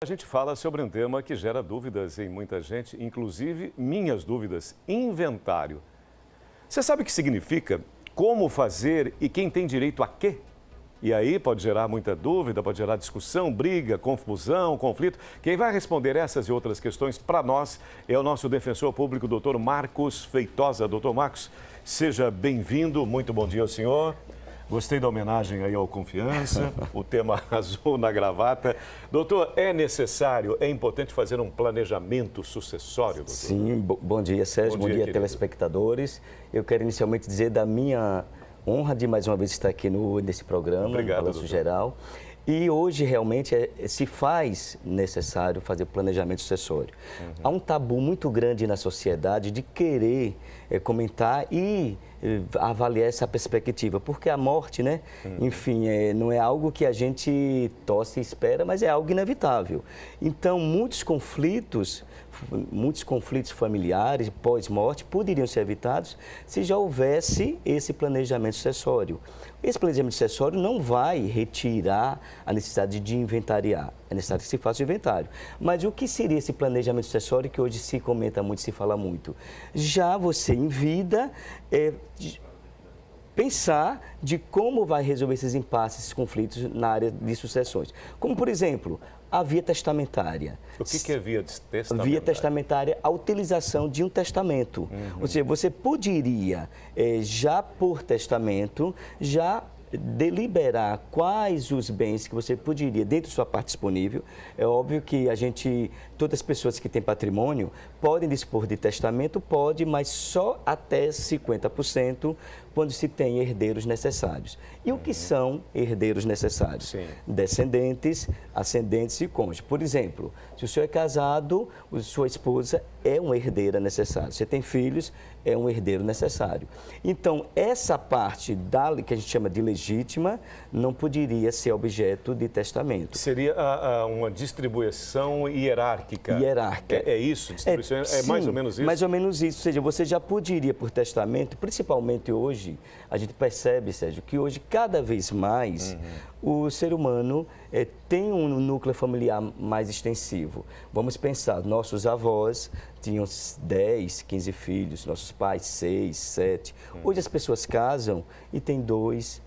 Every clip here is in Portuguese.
A gente fala sobre um tema que gera dúvidas em muita gente, inclusive minhas dúvidas: inventário. Você sabe o que significa? Como fazer e quem tem direito a quê? E aí pode gerar muita dúvida, pode gerar discussão, briga, confusão, conflito. Quem vai responder essas e outras questões para nós é o nosso defensor público, doutor Marcos Feitosa. Doutor Marcos, seja bem-vindo. Muito bom dia ao senhor. Gostei da homenagem aí ao Confiança, o tema azul na gravata. Doutor, é necessário, é importante fazer um planejamento sucessório, doutor? Sim, bom dia, Sérgio, bom dia telespectadores. Eu quero inicialmente dizer da minha honra de mais uma vez estar aqui nesse programa, Obrigado, Balanço doutor. Geral. E hoje realmente se faz necessário fazer planejamento sucessório. Há um tabu muito grande na sociedade de querer comentar e avaliar essa perspectiva, porque a morte, né, enfim, não é algo que a gente torce e espera, mas é algo inevitável. Então, muitos conflitos familiares pós-morte poderiam ser evitados se já houvesse esse planejamento sucessório. Esse planejamento sucessório não vai retirar a necessidade de inventariar, é necessário que se faça o inventário. Mas o que seria esse planejamento sucessório que hoje se comenta muito, se fala muito? Já você em vida pensar de como vai resolver esses impasses, esses conflitos na área de sucessões. Como, por exemplo, a via testamentária. O que é via testamentária? Via testamentária, a utilização de um testamento. Ou seja, você poderia, já por testamento, já deliberar quais os bens que você poderia, dentro de sua parte disponível. É óbvio que todas as pessoas que têm patrimônio podem dispor de testamento, mas só até 50% quando se tem herdeiros necessários. E o que são herdeiros necessários? Sim. Descendentes, ascendentes e cônjuges. Por exemplo, se o senhor é casado, sua esposa é uma herdeira necessária. Você tem filhos, é um herdeiro necessário. Então, essa parte que a gente chama de legítima não poderia ser objeto de testamento. Seria uma distribuição hierárquica. Hierárquica. É isso? Distribuição é sim, mais ou menos isso? Mais ou menos isso. Ou seja, você já poderia, por testamento, principalmente hoje, a gente percebe, Sérgio, que hoje, cada vez mais, o ser humano tem um núcleo familiar mais extensivo. Vamos pensar, nossos avós tinham 10, 15 filhos, nossos pais 6, 7. Hoje as pessoas casam e têm 2,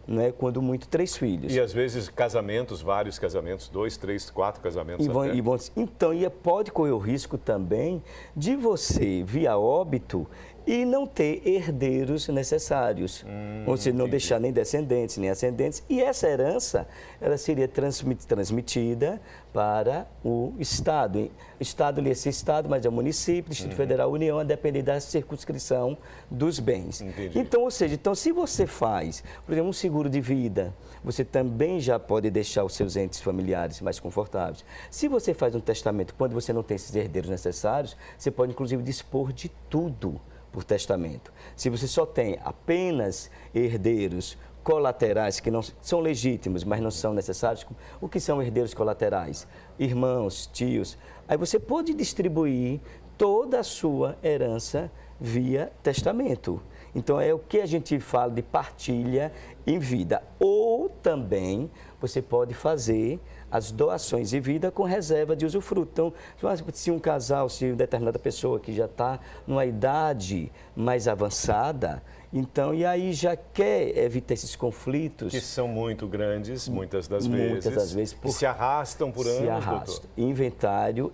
né, quando muito 3 filhos. E às vezes casamentos, vários casamentos, 2, 3, 4 casamentos até. Então, pode correr o risco também de você, via óbito, e não ter herdeiros necessários. Ou seja, não deixar nem descendentes, nem ascendentes. E essa herança, ela seria transmitida para o Estado. O Estado é esse Estado, mas é o município, Distrito Federal, União, a depender da circunscrição dos bens. Entendi. Então, se você faz, por exemplo, um seguro de vida, você também já pode deixar os seus entes familiares mais confortáveis. Se você faz um testamento, quando você não tem esses herdeiros necessários, você pode, inclusive, dispor de tudo por testamento. Se você só tem apenas herdeiros colaterais, que não são legítimos, mas não são necessários, o que são herdeiros colaterais? Irmãos, tios. Aí você pode distribuir toda a sua herança via testamento. Então, é o que a gente fala de partilha em vida. Ou também você pode fazer as doações em vida com reserva de usufruto. Então, se um casal, se uma determinada pessoa que já está numa idade mais avançada, então, e aí já quer evitar esses conflitos. Que são muito grandes, muitas das vezes. E se arrastam por anos, se arrastam. Doutor? Inventário,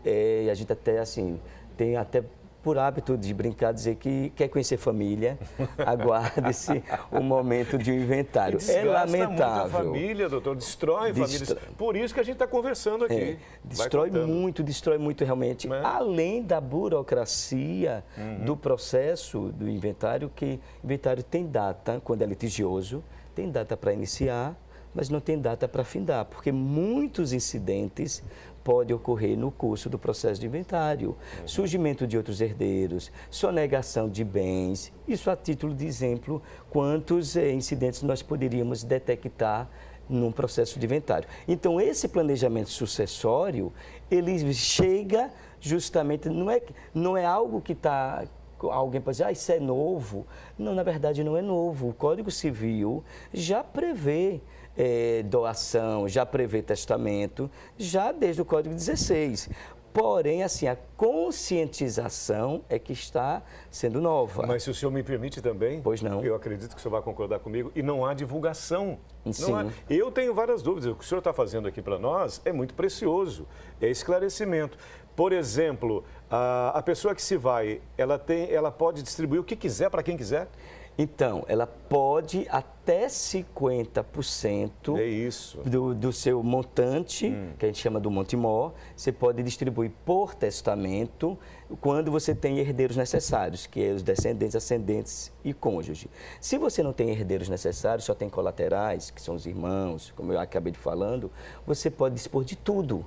a gente até assim, tem até por hábito de brincar, dizer que quer conhecer família, aguarde-se o momento de um inventário. É lamentável. Muito a família, doutor, destrói famílias. Por isso que a gente está conversando aqui. Destrói muito realmente. Além da burocracia do processo do inventário, que o inventário tem data, quando é litigioso, tem data para iniciar, mas não tem data para findar, porque muitos incidentes podem ocorrer no curso do processo de inventário. Surgimento de outros herdeiros, sonegação de bens. Isso a título de exemplo, quantos incidentes nós poderíamos detectar num processo de inventário. Então, esse planejamento sucessório, ele chega justamente, não é algo que está... Alguém pode dizer, isso é novo. Não, na verdade não é novo. O Código Civil já prevê doação, já prevê testamento, já desde o Código 16. Porém, assim, a conscientização é que está sendo nova. Mas se o senhor me permite também, pois não. Eu acredito que o senhor vai concordar comigo, e não há divulgação. Sim. Não há. Eu tenho várias dúvidas. O que o senhor está fazendo aqui para nós é muito precioso, é esclarecimento. Por exemplo, a pessoa que se vai, ela pode distribuir o que quiser para quem quiser? Então, ela pode até 50% do seu montante, que a gente chama do monte-mor, você pode distribuir por testamento quando você tem herdeiros necessários, que é os descendentes, ascendentes e cônjuge. Se você não tem herdeiros necessários, só tem colaterais, que são os irmãos, como eu acabei de falando, você pode dispor de tudo.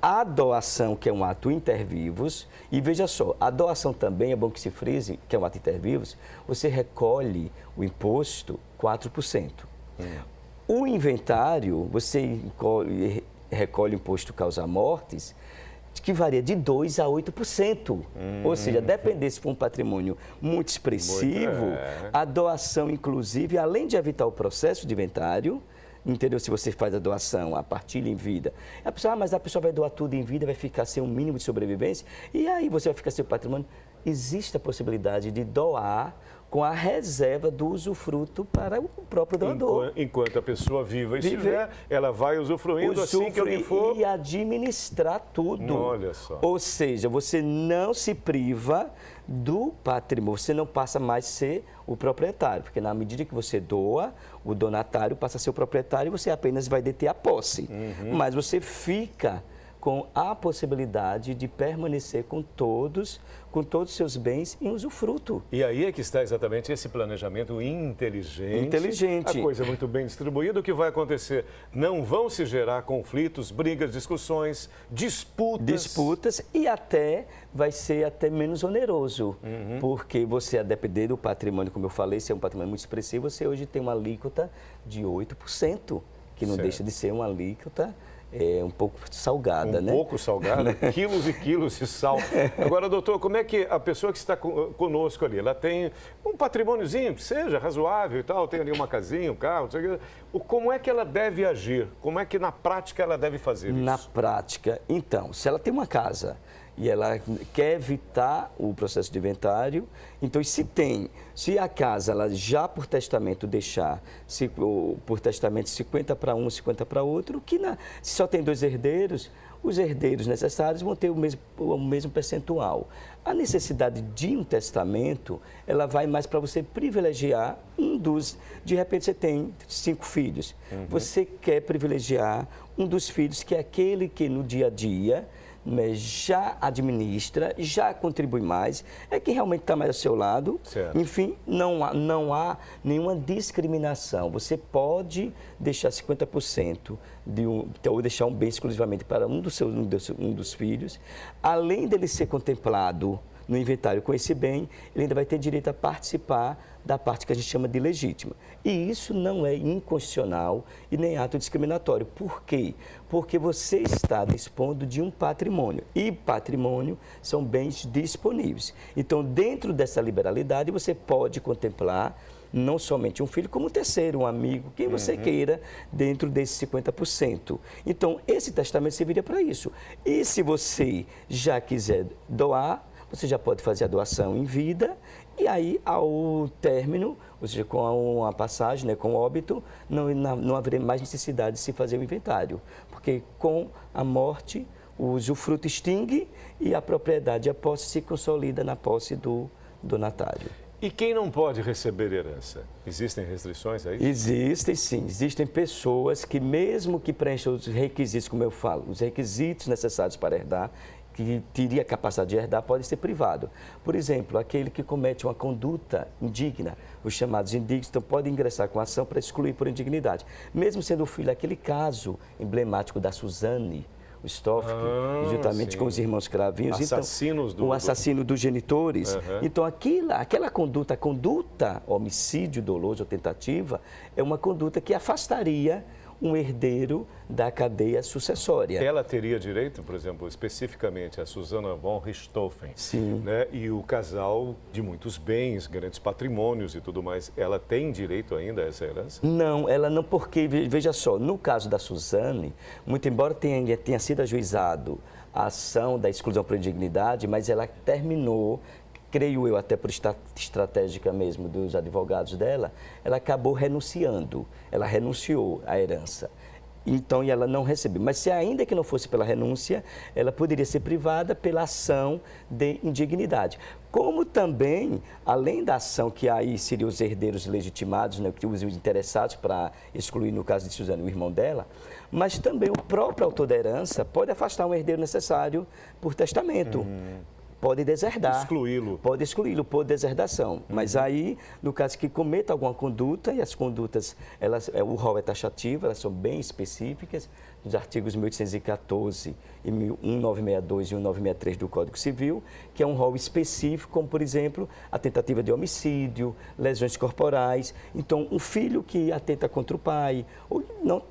A doação, que é um ato inter vivos, e veja só, a doação também, é bom que se frise, que é um ato inter vivos, você recolhe o imposto 4%. O inventário, você recolhe o imposto causa-mortes, que varia de 2% a 8%. Ou seja, depender se for um patrimônio muito expressivo, a doação, inclusive, além de evitar o processo de inventário, entendeu? Se você faz a doação, a partilha em vida. A pessoa, mas a pessoa vai doar tudo em vida, vai ficar sem um mínimo de sobrevivência, e aí você vai ficar sem o patrimônio. Existe a possibilidade de doar com a reserva do usufruto para o próprio doador. Enquanto a pessoa viva estiver, ela vai usufruindo assim que ele for. E administrar tudo. Olha só. Ou seja, você não se priva do patrimônio, você não passa mais a ser o proprietário, porque na medida que você doa, o donatário passa a ser o proprietário e você apenas vai deter a posse. Mas você fica com a possibilidade de permanecer com todos os seus bens em usufruto. E aí é que está exatamente esse planejamento inteligente. A coisa muito bem distribuída. O que vai acontecer? Não vão se gerar conflitos, brigas, discussões, disputas. E até vai ser até menos oneroso, porque você, a depender do patrimônio, como eu falei, se é um patrimônio muito expressivo, você hoje tem uma alíquota de 8%, que não deixa de ser uma alíquota um pouco salgada, né? Um pouco salgada, quilos e quilos de sal. Agora, doutor, como é que a pessoa que está conosco ali, ela tem um patrimôniozinho que seja razoável e tal, tem ali uma casinha, um carro, não sei o que, como é que ela deve agir? Como é que na prática ela deve fazer isso? Na prática, então, se ela tem uma casa e ela quer evitar o processo de inventário, então se a casa, ela já por testamento deixar, por testamento 50 para um, 50 para outro, se só tem 2 herdeiros, os herdeiros necessários vão ter o mesmo percentual. A necessidade de um testamento, ela vai mais para você privilegiar de repente você tem 5 filhos, você quer privilegiar um dos filhos que é aquele que no dia a dia já administra, já contribui mais, é quem realmente está mais ao seu lado. Certo. Enfim, não há nenhuma discriminação. Você pode deixar 50% ou deixar um bem exclusivamente para um dos filhos, além dele ser contemplado no inventário com esse bem, ele ainda vai ter direito a participar da parte que a gente chama de legítima. E isso não é inconstitucional e nem ato discriminatório. Por quê? Porque você está dispondo de um patrimônio. E patrimônio são bens disponíveis. Então, dentro dessa liberalidade, você pode contemplar não somente um filho, como um terceiro, um amigo, quem você queira, dentro desses 50%. Então, esse testamento serviria para isso. E se você já quiser doar, você já pode fazer a doação em vida e aí, ao término, ou seja, com a passagem, né, com o óbito, não haveria mais necessidade de se fazer o inventário, porque com a morte, o usufruto extingue e a propriedade, a posse se consolida na posse do donatário. E quem não pode receber herança? Existem restrições aí? Existem, sim. Existem pessoas que, mesmo que preencham os requisitos, como eu falo, os requisitos necessários para herdar, que teria a capacidade de herdar, pode ser privado. Por exemplo, aquele que comete uma conduta indigna, os chamados indignos, então pode ingressar com ação para excluir por indignidade. Mesmo sendo o filho, aquele caso emblemático da Suzane, o Stoffk, juntamente com os irmãos Cravinhos. Assassinos então, o assassino dos genitores. Então, aquela conduta, a conduta homicídio doloso ou tentativa, é uma conduta que afastaria um herdeiro da cadeia sucessória. Ela teria direito, por exemplo, especificamente a Susana von Richthofen, Sim. né? E o casal de muitos bens, grandes patrimônios e tudo mais, ela tem direito ainda a essa herança? Não, ela não, porque, veja só, no caso da Suzane, muito embora tenha sido ajuizado a ação da exclusão por indignidade, mas ela terminou, creio eu, até por estratégica mesmo dos advogados dela, ela acabou renunciando, ela renunciou à herança. Então, e ela não recebeu. Mas se ainda que não fosse pela renúncia, ela poderia ser privada pela ação de indignidade. Como também, além da ação que aí seriam os herdeiros legitimados, né, os interessados para excluir, no caso de Suzane, o irmão dela, mas também o próprio autor da herança pode afastar um herdeiro necessário por testamento. Pode deserdar. Excluí-lo. Pode excluí-lo por deserdação. Mas aí, no caso que cometa alguma conduta, e as condutas, o rol é taxativo, elas são bem específicas, nos artigos 1814, e 1962 e 1963 do Código Civil, que é um rol específico, como, por exemplo, a tentativa de homicídio, lesões corporais. Então, um filho que atenta contra o pai, ou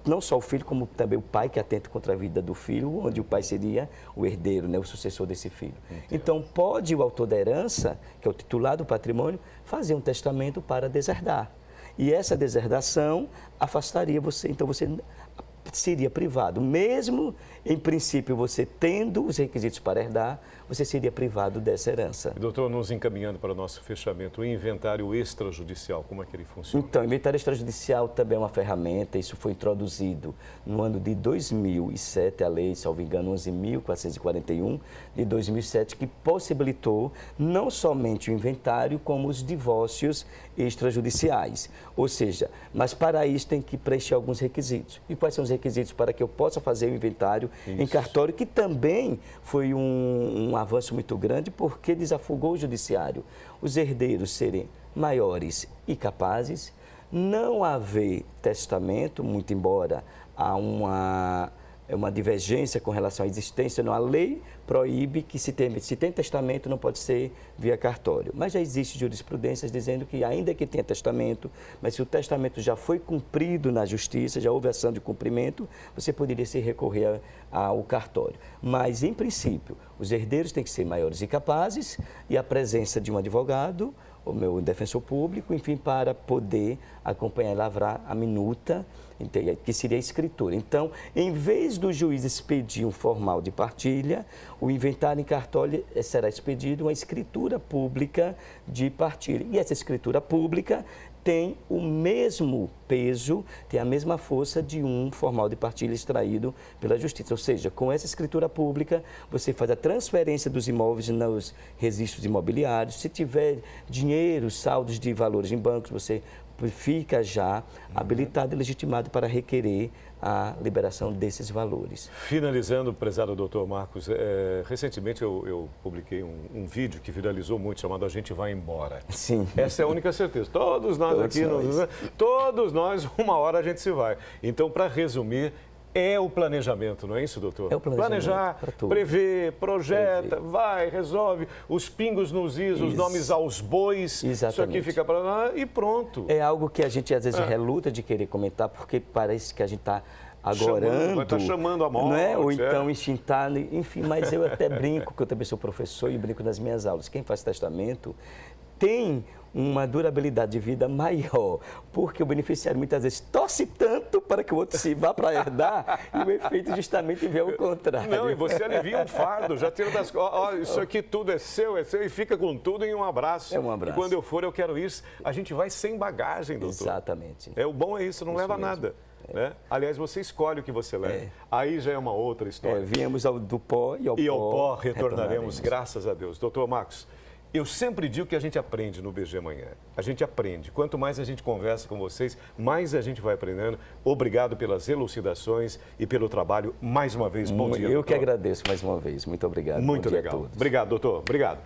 não só o filho, como também o pai que atenta contra a vida do filho, onde o pai seria o herdeiro, né, o sucessor desse filho. Então, pode o autor da herança, que é o titular do patrimônio, fazer um testamento para deserdar. E essa deserdação afastaria você, então você seria privado. Mesmo, em princípio, você tendo os requisitos para herdar, você seria privado dessa herança. Doutor, nos encaminhando para o nosso fechamento, o inventário extrajudicial, como é que ele funciona? Então, o inventário extrajudicial também é uma ferramenta, isso foi introduzido no ano de 2007, a lei, salvo engano, 11.441, de 2007, que possibilitou não somente o inventário, como os divórcios extrajudiciais. Ou seja, mas para isso tem que preencher alguns requisitos. E quais são os requisitos para que eu possa fazer o inventário em cartório, que também foi um avanço muito grande, porque desafogou o judiciário. Os herdeiros serem maiores e capazes, não haver testamento, muito embora há uma divergência com relação à existência, não, a lei proíbe que se tem testamento não pode ser via cartório. Mas já existe jurisprudências dizendo que ainda que tenha testamento, mas se o testamento já foi cumprido na justiça, já houve ação de cumprimento, você poderia se recorrer ao cartório. Mas, em princípio, os herdeiros têm que ser maiores e capazes e a presença de um advogado, o meu defensor público, enfim, para poder acompanhar e lavrar a minuta, que seria a escritura. Então, em vez do juiz expedir um formal de partilha, o inventário em cartório será expedido uma escritura pública de partilha. E essa escritura pública tem o mesmo peso, tem a mesma força de um formal de partilha extraído pela Justiça. Ou seja, com essa escritura pública, você faz a transferência dos imóveis nos registros imobiliários. Se tiver dinheiro, saldos de valores em bancos, você fica já habilitado e legitimado para requerer a liberação desses valores. Finalizando, prezado doutor Marcos, recentemente eu publiquei um vídeo que viralizou muito, chamado A Gente Vai Embora. Sim. Essa é a única certeza. Todos nós, uma hora a gente se vai. Então, para resumir, é o planejamento, não é isso, doutor? É o planejamento. Planejar, prever, projeta, vai, resolve, os pingos nos is, os nomes aos bois, Exatamente. Isso aqui fica para lá e pronto. É algo que a gente às vezes reluta de querer comentar, porque parece que a gente está agorando. Vai estar chamando a morte. Não é? Ou então instintar, enfim, mas eu até brinco, que eu também sou professor e brinco nas minhas aulas. Quem faz testamento tem uma durabilidade de vida maior, porque o beneficiário muitas vezes torce tanto para que o outro se vá para herdar e o efeito justamente vê o contrário. Não, e você alivia um fardo, já tira das costas, isso aqui tudo é seu, e fica com tudo em um abraço. É um abraço. E quando eu for, eu quero isso. A gente vai sem bagagem, doutor. Exatamente. O bom é isso, não leva mesmo. nada. Né? Aliás, você escolhe o que você leva. Aí já é uma outra história. Viemos do pó e ao pó retornaremos, graças a Deus. Doutor Marcos, eu sempre digo que a gente aprende no BG Manhã. A gente aprende. Quanto mais a gente conversa com vocês, mais a gente vai aprendendo. Obrigado pelas elucidações e pelo trabalho. Mais uma vez, bom dia, Eu doutor. que agradeço mais uma vez. Muito obrigado. Muito bom dia legal. a todos. Obrigado, doutor. Obrigado.